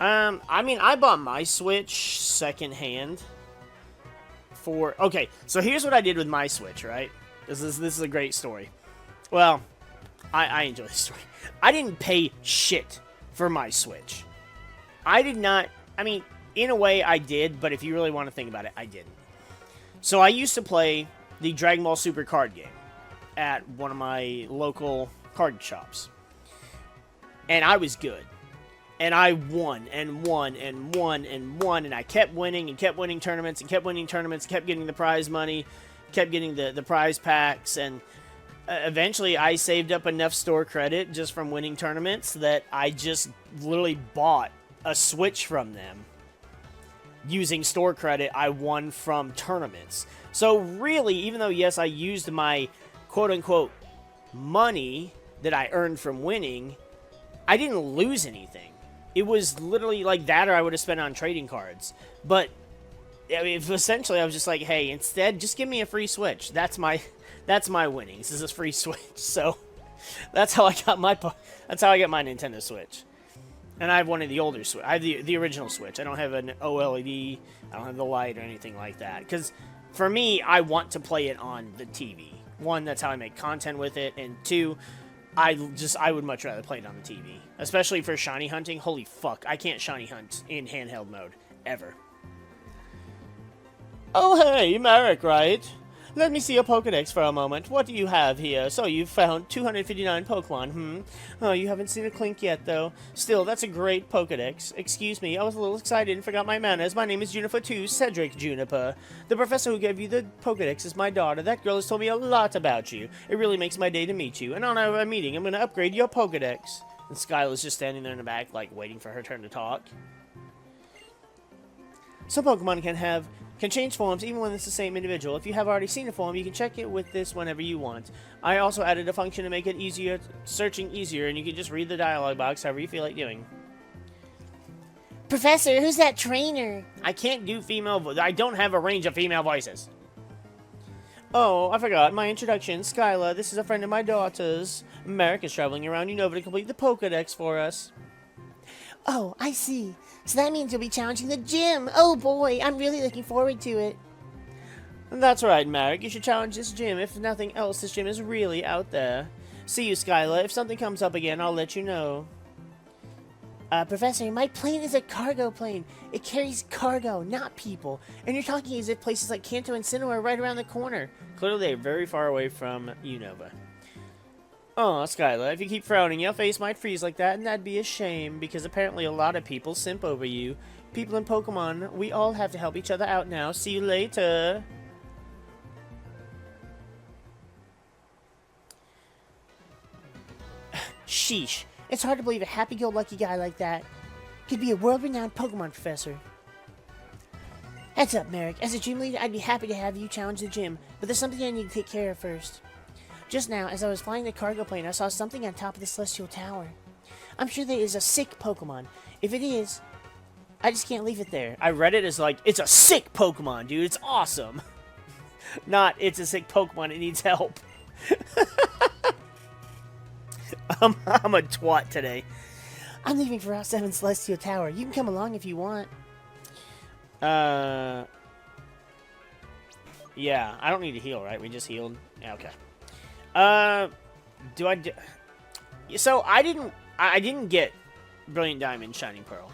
I mean, I bought my Switch secondhand for... Okay, so here's what I did with my Switch, right? This is a great story. Well, I enjoy this story. I didn't pay shit for my Switch. I did not... I mean, in a way, I did, but if you really want to think about it, I didn't. So I used to play the Dragon Ball Super card game at one of my local card shops. And I was good. And I won, and won, and won, and won, and I kept winning, and kept winning tournaments, and kept winning tournaments, kept getting the prize money, kept getting the prize packs, and eventually I saved up enough store credit just from winning tournaments that I just literally bought a Switch from them. Using store credit I won from tournaments. So really, even though, yes, I used my quote-unquote money that I earned from winning, I didn't lose anything. It was literally like that, or I would have spent it on trading cards. But I mean, essentially, I was just like, hey, instead, just give me a free Switch. That's my winnings. This is a free Switch. So that's how I got my Nintendo Switch. And I have one of the older Switch. I have the original Switch. I don't have an OLED. I don't have the light or anything like that. Because for me, I want to play it on the TV. One, that's how I make content with it, and two, I would much rather play it on the TV. Especially for shiny hunting. Holy fuck, I can't shiny hunt in handheld mode. Ever. Oh hey, MariK, right? Let me see your Pokedex for a moment. What do you have here? So you've found 259 Pokemon, Oh, you haven't seen a Clink yet, though. Still, that's a great Pokedex. Excuse me, I was a little excited and forgot my manners. My name is Juniper 2, Cedric Juniper. The professor who gave you the Pokedex is my daughter. That girl has told me a lot about you. It really makes my day to meet you. And on our meeting, I'm going to upgrade your Pokedex. And Skyla's just standing there in the back, like, waiting for her turn to talk. Some Pokemon can change forms even when it's the same individual. If you have already seen a form, you can check it with this whenever you want. I also added a function to make it searching easier, and you can just read the dialogue box however you feel like doing. Professor, who's that trainer? I can't do I don't have a range of female voices. Oh, I forgot. My introduction, Skyla. This is a friend of my daughter's. MariK is traveling around Unova to complete the Pokedex for us. Oh, I see. So that means you'll be challenging the gym. Oh boy, I'm really looking forward to it. That's right, MariK. You should challenge this gym. If nothing else, this gym is really out there. See you, Skyla. If something comes up again, I'll let you know. Professor, my plane is a cargo plane. It carries cargo, not people. And you're talking as if places like Kanto and Sinnoh are right around the corner. Clearly, they're very far away from Unova. Oh, Skyla, if you keep frowning, your face might freeze like that, and that'd be a shame, because apparently a lot of people simp over you. People in Pokemon, we all have to help each other out now. See you later. Sheesh. It's hard to believe a happy-go-lucky guy like that could be a world-renowned Pokemon professor. Heads up, MariK. As a gym leader, I'd be happy to have you challenge the gym, but there's something I need to take care of first. Just now, as I was flying the cargo plane, I saw something on top of the Celestial Tower. I'm sure there is a sick Pokemon. If it is, I just can't leave it there. I read it as like, it's a sick Pokemon, dude. It's awesome. Not, it's a sick Pokemon. It needs help. I'm a twat today. I'm leaving for Route 7 Celestial Tower. You can come along if you want. Yeah, I don't need to heal, right? We just healed? Yeah, okay. So I didn't get Brilliant Diamond, Shining Pearl.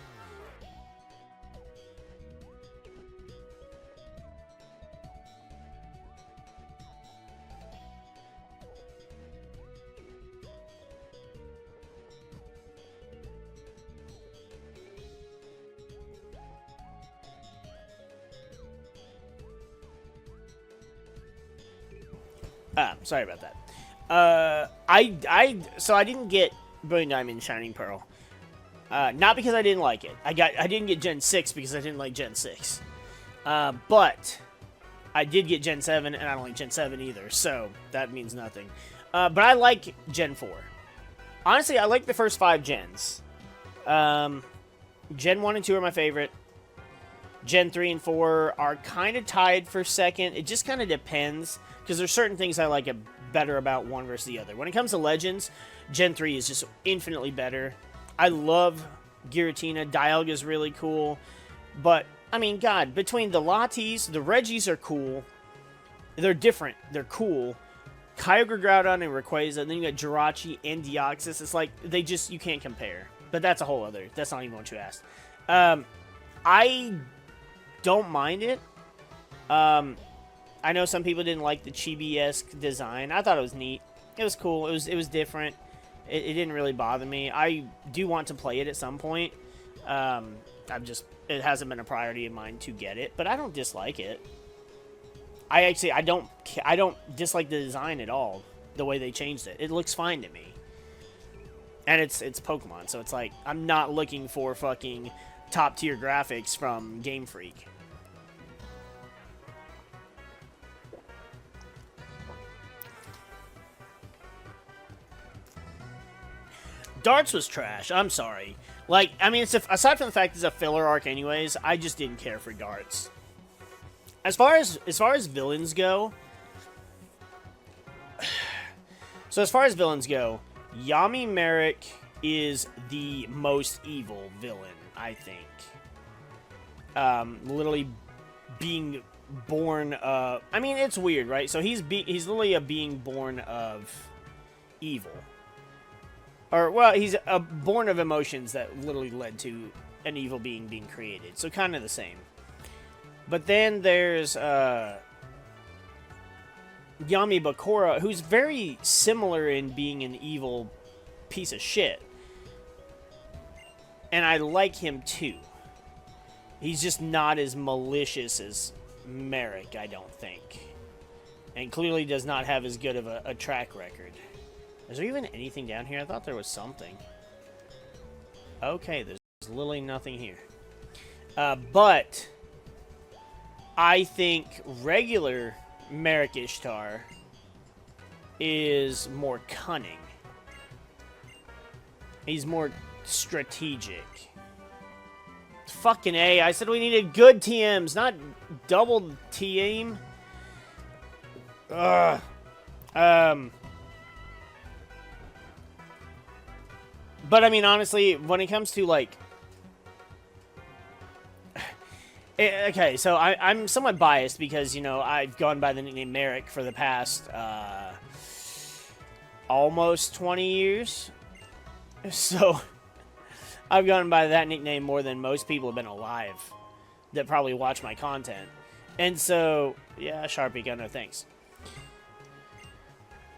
Sorry about that. So I didn't get Brilliant Diamond, Shining Pearl. Not because I didn't like it. I didn't get Gen 6 because I didn't like Gen 6. But I did get Gen 7, and I don't like Gen 7 either, so that means nothing. But I like Gen 4. Honestly, I like the first 5 gens. Gen 1 and 2 are my favorite. Gen 3 and 4 are kind of tied for second. It just kind of depends, because there's certain things I like better about one versus the other. When it comes to Legends, Gen 3 is just infinitely better. I love Giratina. Dialga's really cool. But, I mean, God, between the Latis, the Regis are cool. They're different. They're cool. Kyogre, Groudon, and Rayquaza. And then you got Jirachi and Deoxys. It's like, they just, you can't compare. But that's a whole other, that's not even what you asked. I don't mind it. I know some people didn't like the Chibi-esque design. I thought it was neat. It was cool. It was different. It didn't really bother me. I do want to play it at some point. It hasn't been a priority of mine to get it, but I don't dislike it. I don't dislike the design at all. The way they changed it. It looks fine to me. And it's Pokemon, so it's like, I'm not looking for fucking top-tier graphics from Game Freak. Darts was trash. I'm sorry. Like, I mean, aside from the fact it's a filler arc anyways, I just didn't care for Darts. As far as villains go, Yami MariK is the most evil villain, I think. Literally being born of... I mean, it's weird, right? So he's literally a being born of evil. Or, well, he's born of emotions that literally led to an evil being being created. So kind of the same. But then there's Yami Bakura, who's very similar in being an evil piece of shit. And I like him too. He's just not as malicious as MariK, I don't think. And clearly does not have as good of a track record. Is there even anything down here? I thought there was something. Okay, there's literally nothing here. But I think regular MariK Ishtar is more cunning. He's more strategic. Fucking A. I said we needed good TMs, not double TM. Ugh. But, I mean, honestly, when it comes to, like... Okay, so I'm somewhat biased because, you know, I've gone by the nickname MariK for the past, almost 20 years. So, I've gone by that nickname more than most people have been alive that probably watch my content. And so, yeah, Sharpie Gunner, thanks.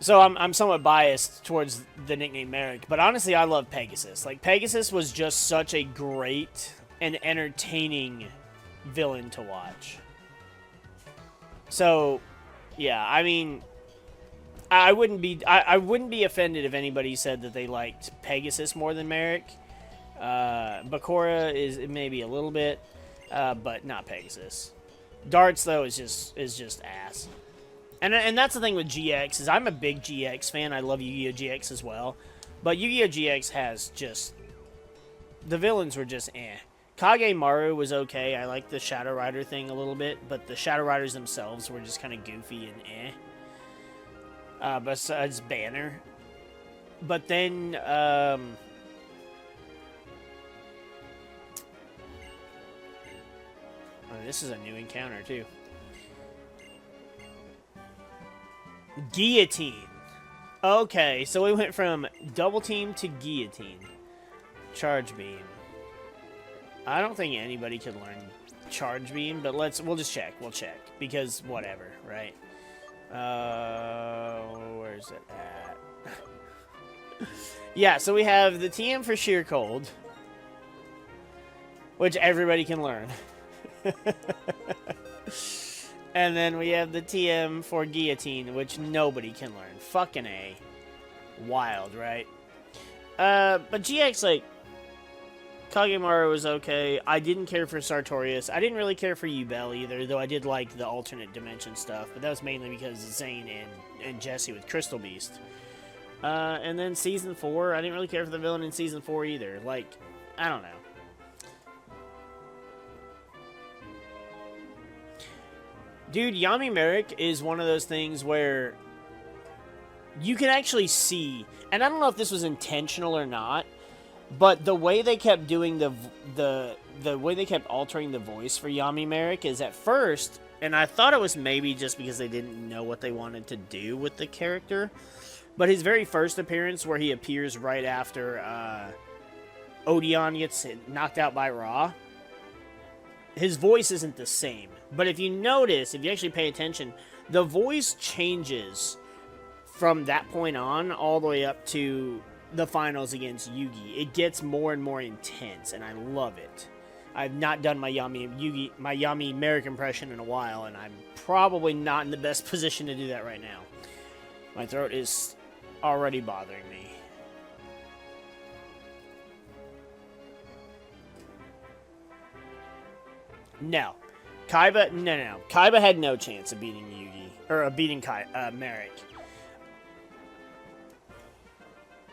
So I'm somewhat biased towards the nickname MariK, but honestly, I love Pegasus. Like, Pegasus was just such a great and entertaining villain to watch. So, yeah, I mean, I wouldn't be offended if anybody said that they liked Pegasus more than MariK. Bakura is maybe a little bit, but not Pegasus. Darts though is just ass. And that's the thing with GX, is I'm a big GX fan. I love Yu-Gi-Oh! GX as well. But Yu-Gi-Oh! GX has just... The villains were just eh. Kagemaru was okay. I like the Shadow Rider thing a little bit. But the Shadow Riders themselves were just kind of goofy and eh. Besides Banner. But then... Oh, this is a new encounter, too. Guillotine. Okay, so we went from Double Team to Guillotine. Charge Beam. I don't think anybody could learn Charge Beam, but we'll just check. We'll check. Because whatever, right? Where's it at? Yeah, so we have the TM for Sheer Cold. Which everybody can learn. And then we have the TM for Guillotine, which nobody can learn. Fucking A. Wild, right? But GX, like, Kagemaru was okay. I didn't care for Sartorius. I didn't really care for Yubel either, though I did like the alternate dimension stuff. But that was mainly because Zane and Jesse with Crystal Beast. And then Season 4, I didn't really care for the villain in Season 4 either. Like, I don't know. Dude, Yami MariK is one of those things where you can actually see, and I don't know if this was intentional or not, But the way they kept doing the way they kept altering the voice for MariK is at first, and I thought it was maybe just because they didn't know what they wanted to do with the character, but his very first appearance where he appears right after Odeon gets knocked out by Ra, his voice isn't the same. But if you notice, if you actually pay attention, the voice changes from that point on all the way up to the finals against Yugi. It gets more and more intense, and I love it. I've not done my MariK impression in a while, and I'm probably not in the best position to do that right now. My throat is already bothering me. No. Kaiba, no. Kaiba had no chance of beating Yugi, or beating MariK.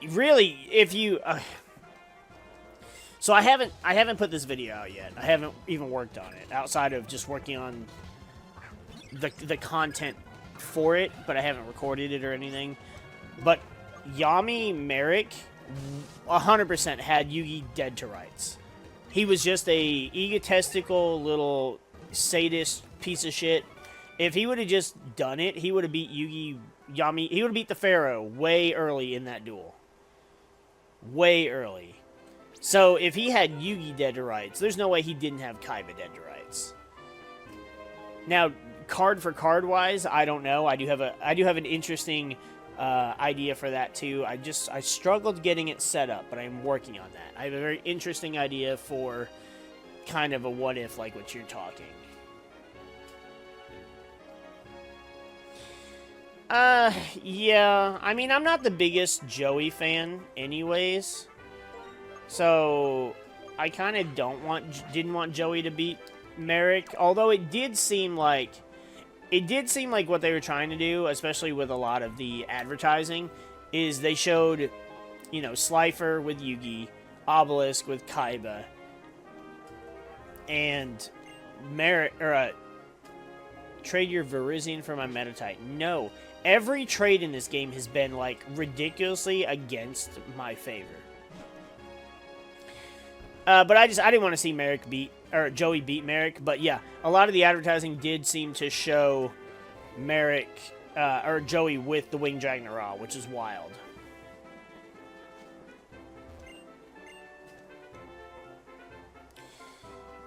Really, if you... So I haven't put this video out yet. I haven't even worked on it, outside of just working on the content for it, but I haven't recorded it or anything. But MariK 100% had Yugi dead to rights. He was just a egotistical little sadist piece of shit. If he would have just done it, he would have beat he would have beat the Pharaoh way early in that duel. Way early. So if he had Yugi dead to rights, there's no way he didn't have Kaiba dead to rights. Now, card for card wise, I don't know. I do have an interesting idea for that too. I struggled getting it set up, but I'm working on that. I have a very interesting idea for kind of a what if, like what you're talking. Yeah. I mean, I'm not the biggest Joey fan anyways. So, I kind of didn't want Joey to beat MariK, although it did seem like what they were trying to do, especially with a lot of the advertising, is they showed, you know, Slifer with Yugi, Obelisk with Kaiba, and trade your Virizion for my Metatite. No. Every trade in this game has been, like, ridiculously against my favor. But I didn't want to see Joey beat MariK. But yeah, a lot of the advertising did seem to show MariK, or Joey with the Winged Dragon Ra, which is wild.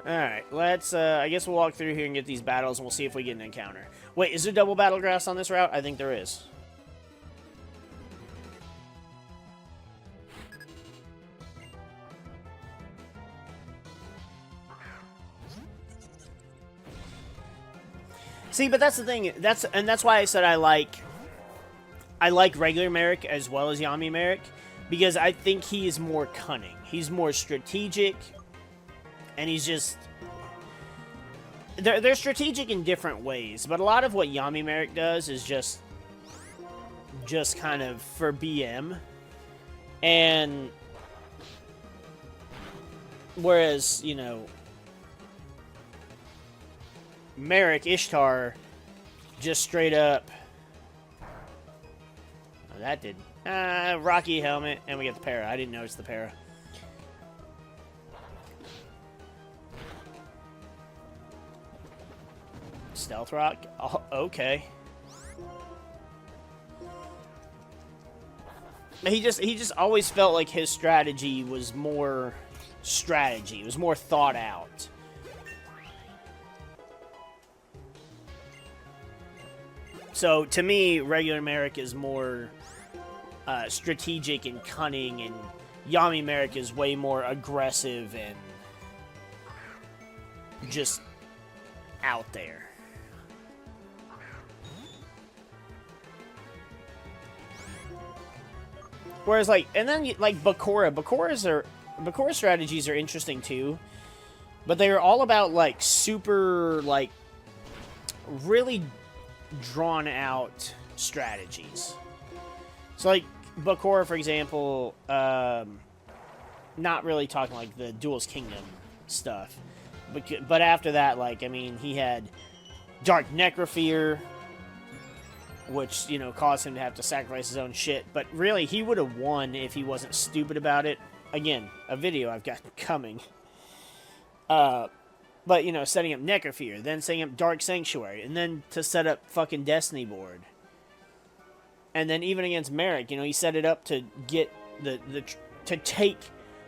Alright, let's, I guess we'll walk through here and get these battles, and we'll see if we get an encounter. Wait, is there double battlegrass on this route? I think there is. See, but that's the thing. That's why I said I like regular MariK as well as MariK, because I think he is more cunning. He's more strategic, and he's just... They're strategic in different ways, but a lot of what MariK does is just kind of for BM. And whereas, you know, MariK, Ishtar, just straight up... Oh, that did... Rocky helmet, and we get the para. I didn't notice the para. Stealth Rock? Oh, okay. He just always felt like his strategy was more strategy. It was more thought out. So, to me, regular MariK is more strategic and cunning, and MariK is way more aggressive and just out there. Whereas, like, and then, like, Bakura strategies are interesting, too. But they are all about, like, super, like, really drawn-out strategies. So, like, Bakura, for example, not really talking, like, the Duel's Kingdom stuff. But after that, like, I mean, he had Dark Necrofear, which, you know, caused him to have to sacrifice his own shit. But really, he would have won if he wasn't stupid about it. again, a video I've got coming. But, you know, setting up Necrofear, then setting up Dark Sanctuary, and then to set up fucking Destiny board. And then even against MariK, you know, he set it up to get to take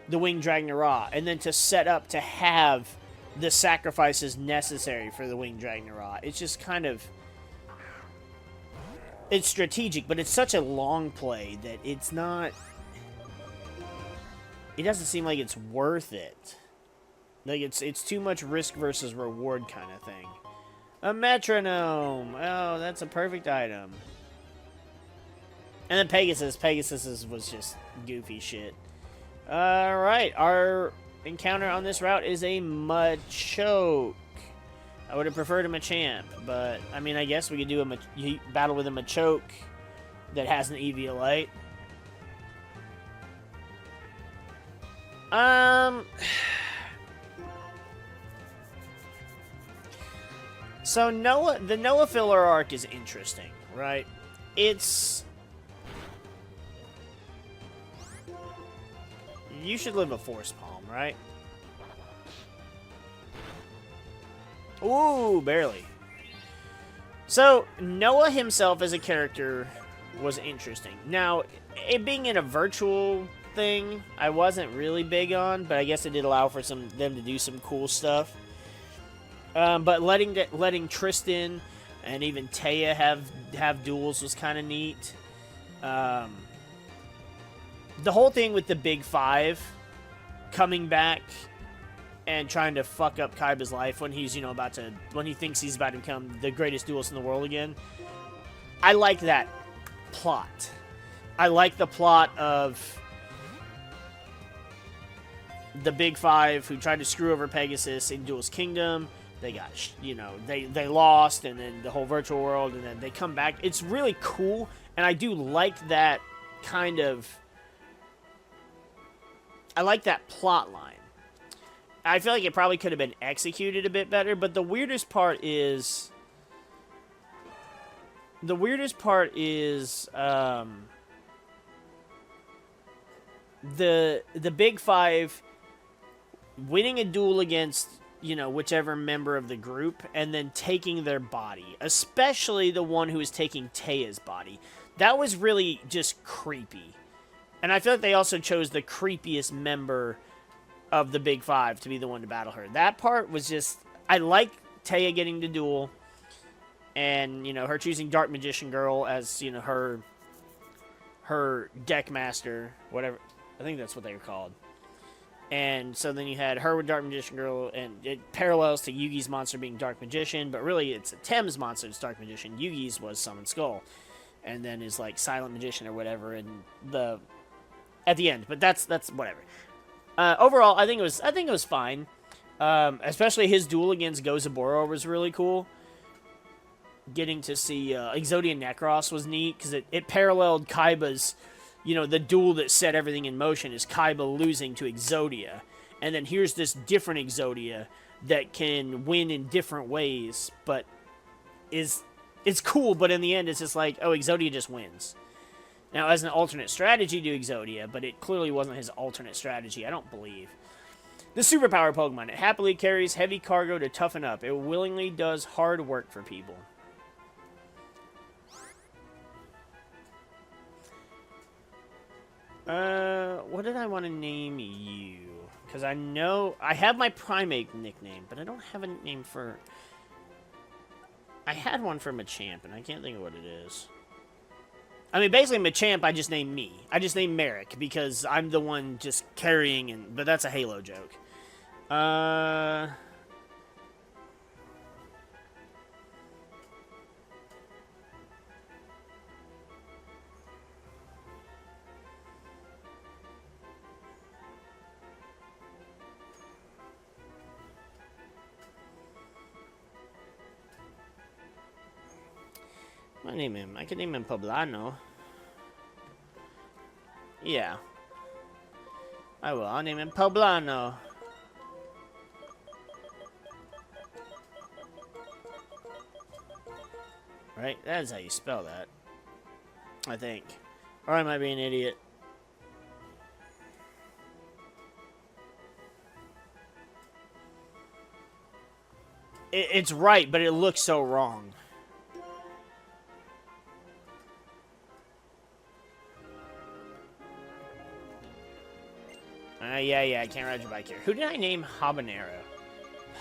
the Winged Dragnarah, and then to set up to have the sacrifices necessary for the Winged Dragnarah. It's just kind of... It's strategic, but it's such a long play that it's not... It doesn't seem like it's worth it. Like, it's too much risk versus reward kind of thing. A metronome! Oh, that's a perfect item. And then Pegasus. Pegasus was just goofy shit. Alright, our encounter on this route is a Machoke. I would have preferred a Machamp, but, I mean, I guess we could do a battle with a Machoke that has an Eviolite. So the Noah filler arc is interesting, right? It's... You should live a Force Palm, right? Ooh, barely. So, Noah himself as a character was interesting. Now, it being in a virtual thing, I wasn't really big on, but I guess it did allow for them to do some cool stuff. But letting Tristan and even Taya have duels was kind of neat. The whole thing with the Big Five coming back and trying to fuck up Kaiba's life when he's, you know, when he thinks he's about to become the greatest duelist in the world again. I like that plot. I like the plot of the Big Five who tried to screw over Pegasus in Duel's Kingdom. They got, you know, they lost, and then the whole virtual world, and then they come back. It's really cool, and I do like that kind of... I like that plot line. I feel like it probably could have been executed a bit better, but the weirdest part is... The Big Five winning a duel against, you know, whichever member of the group, and then taking their body. Especially the one who was taking Taya's body. That was really just creepy. And I feel like they also chose the creepiest member of the Big Five to be the one to battle her. That part was just... I like Taya getting the duel. And, you know, her choosing Dark Magician Girl as, you know, her deck master. Whatever. I think that's what they were called. And so then you had her with Dark Magician Girl, and it parallels to Yugi's monster being Dark Magician, but really it's a Thames monster that's Dark Magician. Yugi's was Summon Skull. And then is like Silent Magician or whatever at the end. But that's whatever. Overall, I think it was fine. Especially his duel against Gozaboro was really cool. Getting to see Exodia Necros was neat, because it paralleled Kaiba's, you know, the duel that set everything in motion is Kaiba losing to Exodia. And then here's this different Exodia that can win in different ways, but it's cool, but in the end it's just like, oh, Exodia just wins. Now, as an alternate strategy to Exodia, but it clearly wasn't his alternate strategy, I don't believe. The superpower Pokemon. It happily carries heavy cargo to toughen up. It willingly does hard work for people. What did I want to name you? Because I know... I have my Primate nickname, but I don't have a name for... I had one for Machamp, and I can't think of what it is. I mean, basically, Machamp, I just named me. I just named MariK, because I'm the one just carrying, but that's a Halo joke. I name him. I could name him Poblano. Yeah. I will. I'll name him Poblano. Right? That is how you spell that. I think. Or I might be an idiot. It's right, but it looks so wrong. Yeah, I can't ride your bike here. Who did I name Habanero?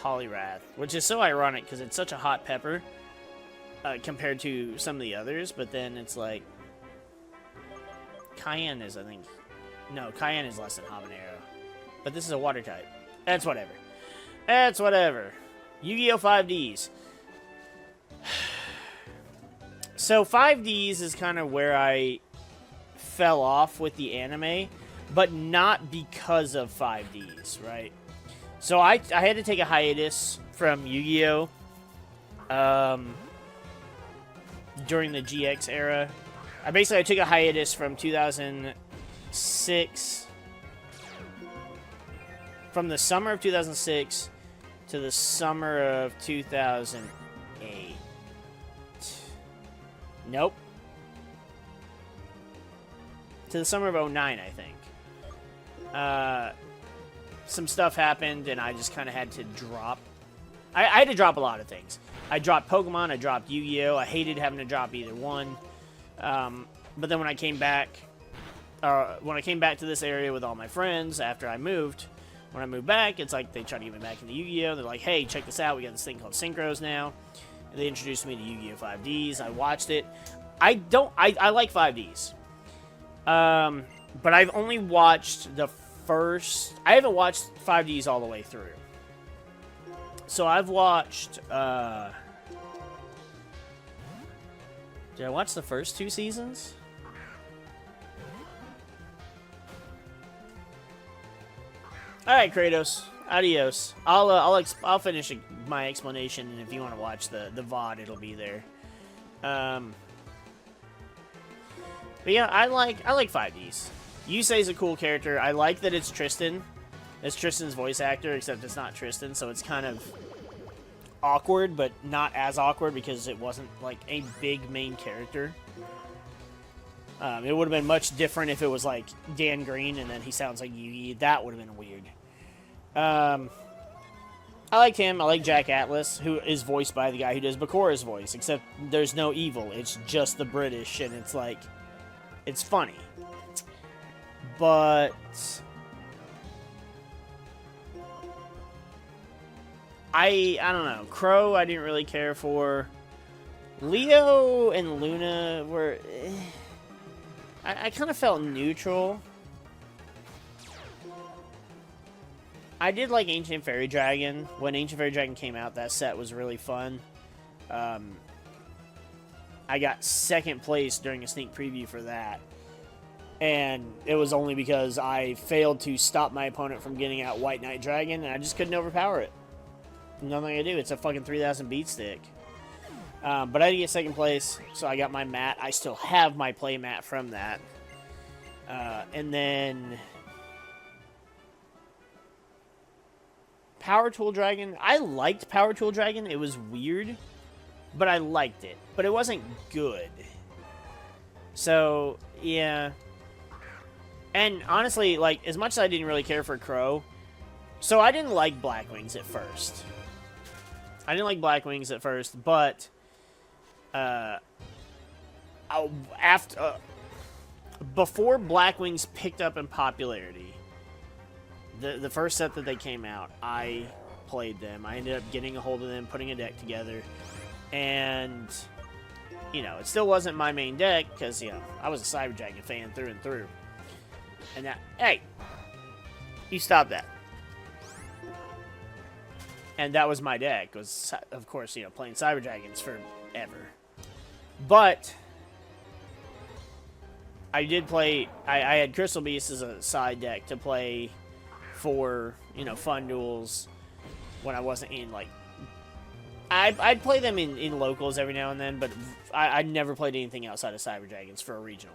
Polyrath, which is so ironic because it's such a hot pepper compared to some of the others, but then it's like Cayenne is, I think, no, Cayenne is less than Habanero, but this is a water type. That's whatever. That's whatever. Yu-Gi-Oh! 5Ds. So 5Ds is kind of where I fell off with the anime, but not because of 5Ds, right? So I had to take a hiatus from Yu-Gi-Oh! During the GX era. I took a hiatus from 2006, from the summer of 2006 to the summer of 2008. Nope. To the summer of 2009, I think. Some stuff happened, and I just kind of had to drop. I had to drop a lot of things. I dropped Pokemon, I dropped Yu-Gi-Oh! I hated having to drop either one. But then when I came back to this area with all my friends after I moved, when I moved back, it's like they tried to get me back into Yu-Gi-Oh! They're like, hey, check this out. We got this thing called Synchros now. And they introduced me to Yu-Gi-Oh! 5Ds. I watched it. I like 5Ds. But I've only watched I haven't watched 5Ds all the way through. So I've watched, did I watch the first 2 seasons? Alright, Kratos. Adios. I'll finish my explanation, and if you want to watch the VOD, it'll be there. But yeah, I like 5Ds. Yusei's a cool character. I like that it's Tristan. It's Tristan's voice actor, except it's not Tristan, so it's kind of awkward, but not as awkward because it wasn't like a big main character. It would have been much different if it was like Dan Green and then he sounds like Yugi. That would have been weird. I liked him. I like Jack Atlas, who is voiced by the guy who does Bakura's voice, except there's no evil. It's just the British, and it's like, it's funny. But I don't know. Crow, I didn't really care for. Leo and Luna were... I kind of felt neutral. I did like Ancient Fairy Dragon. When Ancient Fairy Dragon came out, that set was really fun. I got second place during a sneak preview for that. And it was only because I failed to stop my opponent from getting out White Knight Dragon, and I just couldn't overpower it. Nothing I do. It's a fucking 3000 beat stick. But I did get second place, so I got my mat. I still have my play mat from that. And then Power Tool Dragon. I liked Power Tool Dragon. It was weird, but I liked it. But it wasn't good. So, yeah. And honestly, like, as much as I didn't really care for Crow, so I didn't like Blackwings at first. But before Blackwings picked up in popularity, the first set that they came out, I played them. I ended up getting a hold of them, putting a deck together, and you know, it still wasn't my main deck because, you know, I was a Cyber Dragon fan through and through. And that, hey, you stop that. And that was my deck, was, of course, you know, playing Cyber Dragons forever. But I did play, I had Crystal Beast as a side deck to play for, you know, fun duels when I wasn't in, like, I'd play them in locals every now and then, but I never played anything outside of Cyber Dragons for a regional.